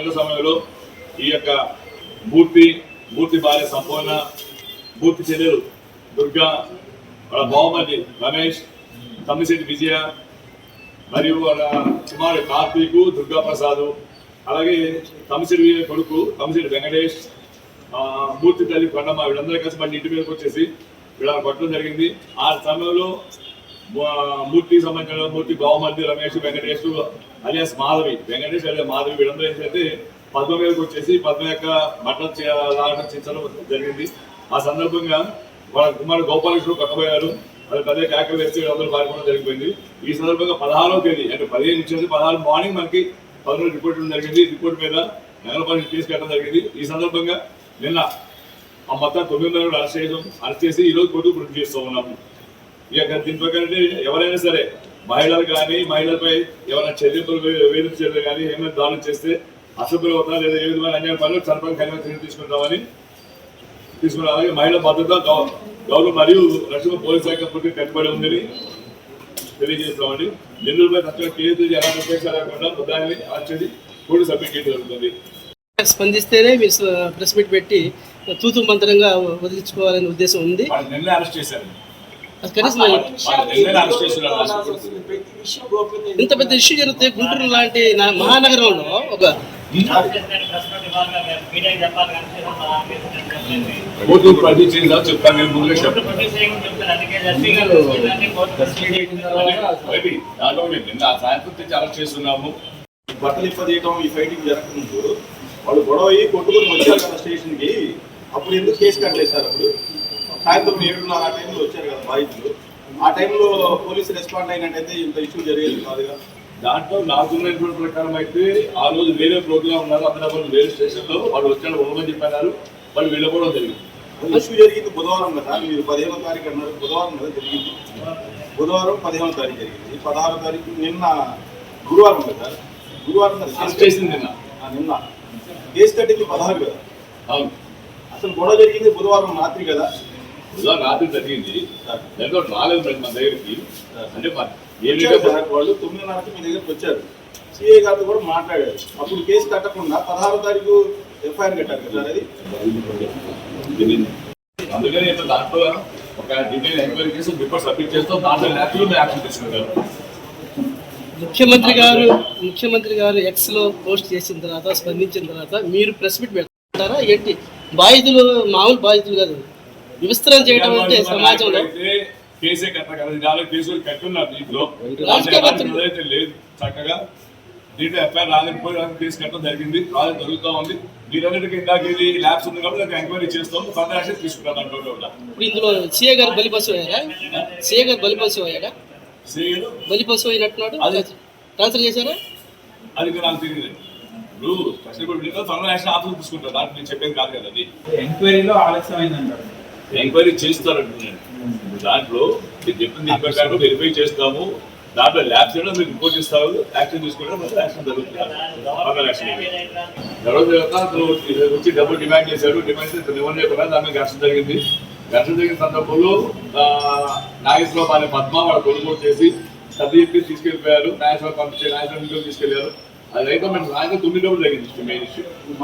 గంటల సమయంలో ఈ యొక్క మూర్తి భార్య సంపూర్ణ మూర్తి చెల్లెలు దుర్గా, వాళ్ళ బావమతి రమేష్, తమ్మిశెట్టి విజయ మరియు వాళ్ళ కుమారుడు కార్తీకు, దుర్గా ప్రసాద్, అలాగే తమ్మిశెట్టి విజయ కొడుకు తమ్మిశెట్టి వెంకటేష్, మూర్తి తల్లి కొండమ్మ, వీళ్ళందరూ కలిసి మళ్ళీ ఇంటి మీదకి వచ్చేసి వీళ్ళని కొట్టడం జరిగింది. ఆ సమయంలో మూర్తికి సంబంధించిన మూర్తి బావమతి రమేష్, వెంకటేష్ అలియాస్ మాధవి, వెంకటేష్ అలియాస్ మాధవి వీళ్ళందరూ ఏంటంటే పద్మ మీదకి వచ్చేసి పద్మ యొక్క బట్టలు లాగడం చేయించడం జరిగింది. ఆ సందర్భంగా వాళ్ళ కుమారుడు గోపాలకృష్ణ కొట్టబోయారు. అది పదే కేకలు వేస్తే వీళ్ళందరూ పాల్గొనడం జరిగిపోయింది. ఈ సందర్భంగా 16వ తేదీ అంటే 15 నుంచి 16 మార్నింగ్ మనకి 10 రిపోర్ట్ జరిగింది. రిపోర్ట్ మీద నగరపాలక కేసు కట్టడం జరిగింది. ఈ సందర్భంగా నిన్న ఆ మొత్తం 9 మంది అరెస్ట్ చేసి ఈరోజు కోర్టు ప్రొడ్యూస్ చేస్తూ ఉన్నాము. ఇక దీని ప్రకారం ఎవరైనా సరే మహిళలు కానీ మహిళలపై ఎవరైనా చెల్లింపులు వేధింపు చర్యలు కానీ ఏమైనా దాడులు చేస్తే అసభ్యులు అవుతా లేదా ఏ విధమైన అన్యాయ పనులు చట్టం కలిగిన చర్యలు తీసుకుంటామని తీసుకున్నారు. అలాగే మహిళల భద్రత గౌరవం మరియు రక్షణ పోలీస్ శాఖ పూర్తి కట్టుబడి ఉందని తెలియజేస్తామండి. నిందితులపై తక్షణ కేసు ఎలాంటి ఉపేక్ష లేకుండా ముద్దాయిని అరెస్ట్ కోర్టు సబ్మిట్ చేయడం జరుగుతుంది. స్పందిస్తేనే మీరు ప్రెస్ మీట్ పెట్టి తూతు మంత్రంగా వదిలించుకోవాలనే ఉద్దేశం ఉంది. నిన్న అరెస్ట్ చేశారు. ఇంత పెద్ద ఇష్యూ జరిగితే గుంటూరు లాంటి మహానగరంలో ఒక చేస్తున్నాము. బట్టలు ఇప్పదీయటం ఈ ఫైటింగ్ జరగకముందు వాళ్ళు గొడవ కొట్టుకుని వచ్చారు కదా స్టేషన్ కి. అప్పుడు ఎందుకు కేసు కట్టలేదు సార్? అప్పుడు సాయంత్రం 7:30 ఆ టైంలో వచ్చారు కదా బాధితులు. ఆ టైంలో పోలీసు రెస్పాండ్ అయినట్టయితే ఇంత ఇష్యూ జరిగేది కాదుగా. దాంట్లో నాకున్నటువంటి ప్రకారం అయితే ఆ రోజు వేరే ప్రోగ్రామ్ ఉన్నారు, అక్కడ వేరే స్టేషన్ లో వాళ్ళు వచ్చాడు ఉండమని చెప్పారు. వాళ్ళు వెళ్ళకపోవడం జరిగింది. ఇష్యూ జరిగింది బుధవారం కదా, మీరు 15వ తారీఖు అన్నారు. బుధవారం కదా జరిగింది. బుధవారం 15వ తారీఖు జరిగింది. 16వ తారీఖు నిన్న గురువారం కదా. గురువారం చేసింది నిన్న కేసు కట్టింది 16 కదా. అవును, అసలు గొడవ జరిగింది బుధవారం రాత్రి కదా. బుధవారం రాత్రి జరిగింది. రాలేదు మన దగ్గరికి. అంటే వాళ్ళు 9:30కి మీ దగ్గరకు వచ్చారు. సిఐ గారితో కూడా మాట్లాడారు. అప్పుడు కేసు కట్టకుండా 16వ తారీఖు ఎఫ్ఐఆర్ కట్టారు కదా. అది అందుకని దాంట్లో ఒక డీటెయిల్ ఎంక్వైరీ చేసి రిపోర్ట్ సబ్మిట్ చేస్తాం. దాంట్లో యాక్షన్ తీసుకుంటారు. ముఖ్యమంత్రి గారు ఎక్స్ లో పోస్ట్ చేసిన తర్వాత స్పందించిన తర్వాత మీరు ప్రెస్ మీట్ పెడతారా ఏంటి? బాధితులు మామూలు బాధితులు కాదు, విస్తరణ చేయడం అంటే సమాజంలో కేసే కట్టాలి. కేసులు కట్టున్నారు. దీంట్లో లేదు చక్కగా దీంట్లో ఎఫ్ఐఆర్ రాలేకపోయి కేసు కట్టడం జరిగింది. ప్రాజెక్ట్ జరుగుతూ ఉంది. వీరన్నిటికీ ఇందాక ఇది ల్యాబ్స్ ఉంది కాబట్టి దానికి ఎంక్వైరీ చేస్తాం. ఫర్దర్ యాక్షన్ తీసుకుంటాం. ఇప్పుడు ఇందులో సీఏ గారు బలిపశు అయ్యారా? సీఏ గారు బలిపశు అయ్యాడా? బలిపశు అయినట్టున్నాడు. ట్రాన్స్ఫర్ చేశారా? అది నాకు తెలియదు. ఇప్పుడు కష్టపడి ఫర్దర్ యాక్షన్ ఆఫీస్ తీసుకుంటారు. దాంట్లో నేను చెప్పేది కాదు కదా. అది ఎంక్వైరీలో ఆలస్యం అయిందంటారు. ఎంక్వైరీ చేస్తారంటున్నాను. దాంట్లో మీరు చెప్పిన దీని ప్రకారం వెరిఫై చేస్తాము. దాంట్లో ల్యాబ్స్ మీరు రిపోర్ట్ ఇస్తారు. యాక్షన్ తీసుకుంటే మొత్తం యాక్షన్ జరుగుతుంది. వచ్చి డబ్బులు డిమాండ్ చేశారు. డిమాండ్ చేసి నిబంధన లేకుండా దాని మీద ఘర్షణ జరిగింది. ఘర్షణ జరిగిన సందర్భంలో నాగేశ్వరరావు అనే పద్మ వాళ్ళ కొనుగోలు చేసి సర్ది చెప్పి తీసుకెళ్ళిపోయారు. నాగేశ్వరం పంపించి నాగేశ్వరం తీసుకెళ్లారు. అది అయితే మేము సాయంత్రం 9 జరిగింది మెయిన్ ఇష్యూ.